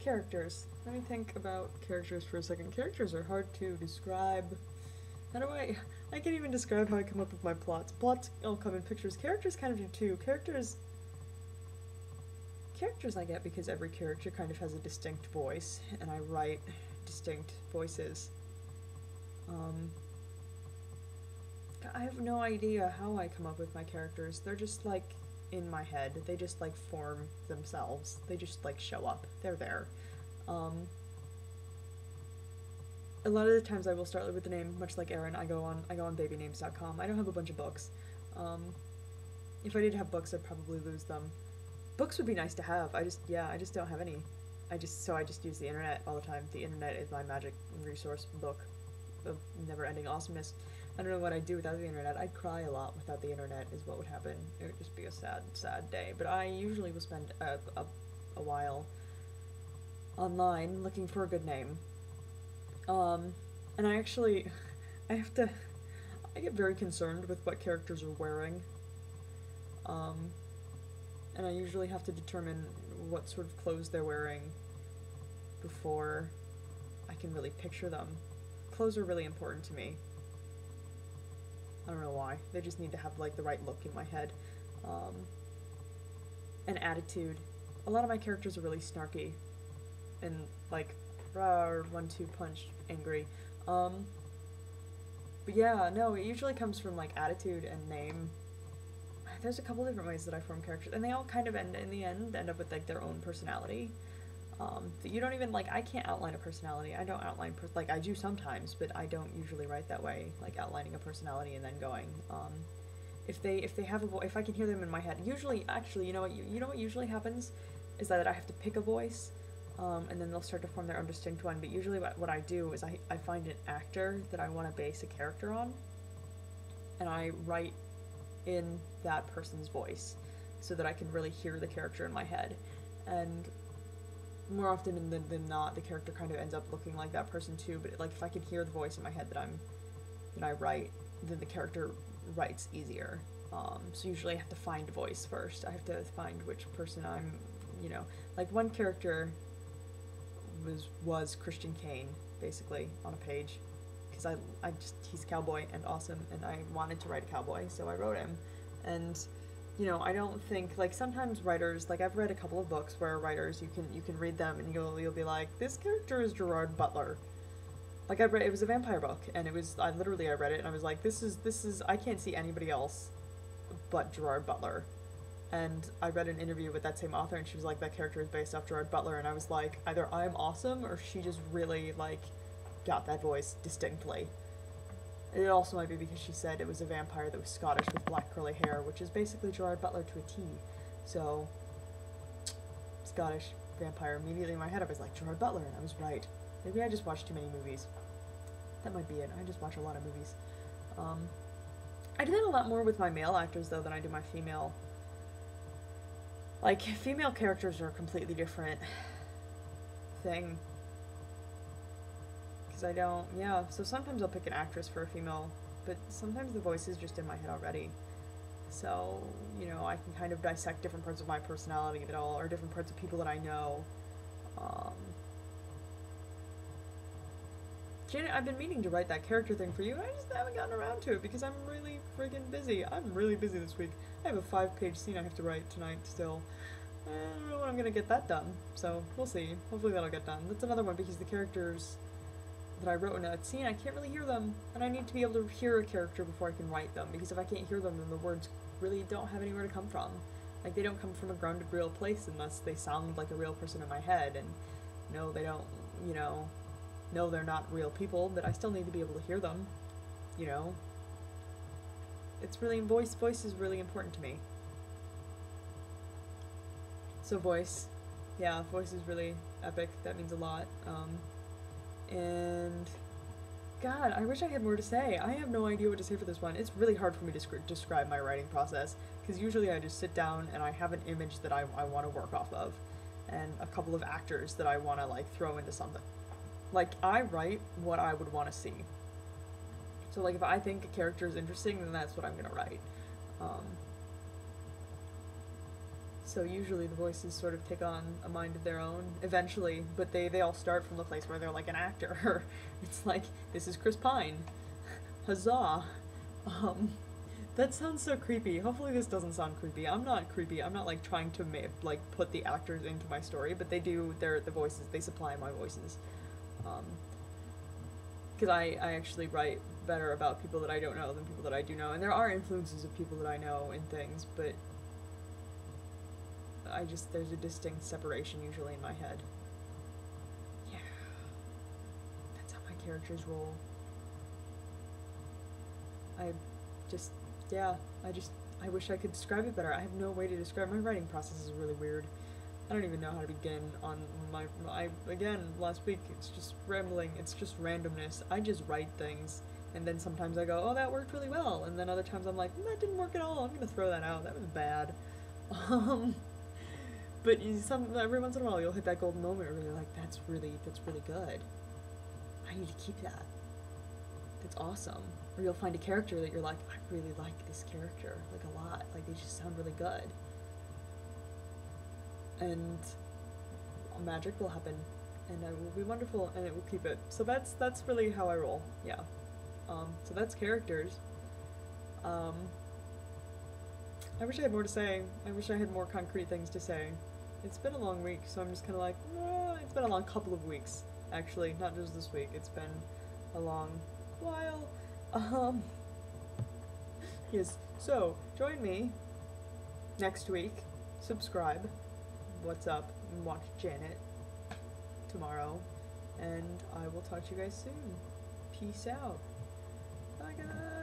Characters. Let me think about characters for a second. Characters are hard to describe. How do I can't even describe how I come up with my plots. Plots all come in pictures. Characters kind of do too. Characters I get because every character kind of has a distinct voice, and I write distinct voices. I have no idea how I come up with my characters. They're just like in my head. They just like form themselves. They just like show up. They're there. A lot of the times I will start with the name, much like Erin. I go on babynames.com. I don't have a bunch of books. If I did have books, I'd probably lose them. Books would be nice to have. I just don't have any. I just use the internet all the time. The internet is my magic resource book of never-ending awesomeness. I don't know what I'd do without the internet. I'd cry a lot without the internet is what would happen. It would just be a sad, sad day. But I usually will spend a while online looking for a good name. And I get very concerned with what characters are wearing. And I usually have to determine what sort of clothes they're wearing before I can really picture them. Clothes are really important to me. I don't know why. They just need to have like the right look in my head. And attitude. A lot of my characters are really snarky and like rawr, 1-2 punch angry. But yeah, no, it usually comes from like attitude and name. There's a couple different ways that I form characters, and they all kind of end up with like their own personality. That you don't even like. I can't outline a personality. I don't outline like I do sometimes, but I don't usually write that way. Like outlining a personality and then going. If they have if I can hear them in my head. Usually, actually, you know what usually happens is that I have to pick a voice, and then they'll start to form their own distinct one. But usually, what I do is I find an actor that I want to base a character on, and I write in that person's voice so that I can really hear the character in my head. And more often than not, the character kind of ends up looking like that person too, but like if I can hear the voice in my head that I write, then the character writes easier. So usually I have to find a voice first. I have to find which person I'm, like one character was Christian Kane, basically, on a page. Because he's a cowboy and awesome, and I wanted to write a cowboy, so I wrote him. And, I don't think, like, sometimes writers, like, I've read a couple of books where writers, you can read them, and you'll be like, this character is Gerard Butler. Like, it was a vampire book, and I read it, and I was like, this is, I can't see anybody else but Gerard Butler. And I read an interview with that same author, and she was like, that character is based off Gerard Butler, and I was like, either I'm awesome, or she just really, like, got that voice distinctly. It also might be because she said it was a vampire that was Scottish with black curly hair, which is basically Gerard Butler to a T. So, Scottish vampire. Immediately in my head I was like, Gerard Butler, and I was right. Maybe I just watched too many movies. That might be it. I just watch a lot of movies. I do that a lot more with my male actors, though, than I do my female. Like, female characters are a completely different thing. So sometimes I'll pick an actress for a female, but sometimes the voice is just in my head already. So, I can kind of dissect different parts of my personality or different parts of people that I know. Janet, I've been meaning to write that character thing for you, and I just haven't gotten around to it because I'm really friggin' busy. I'm really busy this week. I have a 5-page scene I have to write tonight still. I don't know when I'm gonna get that done, so we'll see. Hopefully that'll get done. That's another one because the characters that I wrote in that scene, I can't really hear them, and I need to be able to hear a character before I can write them, because if I can't hear them, then the words really don't have anywhere to come from. Like, they don't come from a grounded, real place unless they sound like a real person in my head, and no, they don't, no, they're not real people, but I still need to be able to hear them, It's really, voice is really important to me. So voice is really epic, that means a lot, and God, I wish I had more to say. I have no idea what to say for this one. It's really hard for me to describe my writing process, because usually I just sit down and I have an image that I want to work off of, and a couple of actors that I want to, like, throw into something. Like, I write what I would want to see. So, like, if I think a character is interesting, then that's what I'm going to write. So usually the voices sort of take on a mind of their own eventually, but they all start from the place where they're like an actor. It's like, this is Chris Pine. Huzzah. That sounds so creepy. Hopefully this doesn't sound creepy. I'm not creepy. I'm not like trying to like put the actors into my story, but they do. They're the voices. They supply my voices. Because I actually write better about people that I don't know than people that I do know, and there are influences of people that I know in things, but there's a distinct separation usually in my head. Yeah. That's how my characters roll. I wish I could describe it better. I have no way to describe. My writing process is really weird. I don't even know how to begin on again, last week, it's just rambling, it's just randomness. I just write things, and then sometimes I go, oh, that worked really well, and then other times I'm like, that didn't work at all, I'm gonna throw that out, that was bad. But every once in a while you'll hit that golden moment where you're like, that's really good. I need to keep that. That's awesome. Or you'll find a character that you're like, I really like this character, like a lot. Like, they just sound really good. And magic will happen, and it will be wonderful, and it will keep it. So that's really how I roll, yeah. So that's characters. I wish I had more to say. I wish I had more concrete things to say. It's been a long week, so I'm just kind of like, it's been a long couple of weeks, actually, not just this week. It's been a long while. Yes, so join me next week. Subscribe. What's up? And watch Janet tomorrow, and I will talk to you guys soon. Peace out. Bye, guys.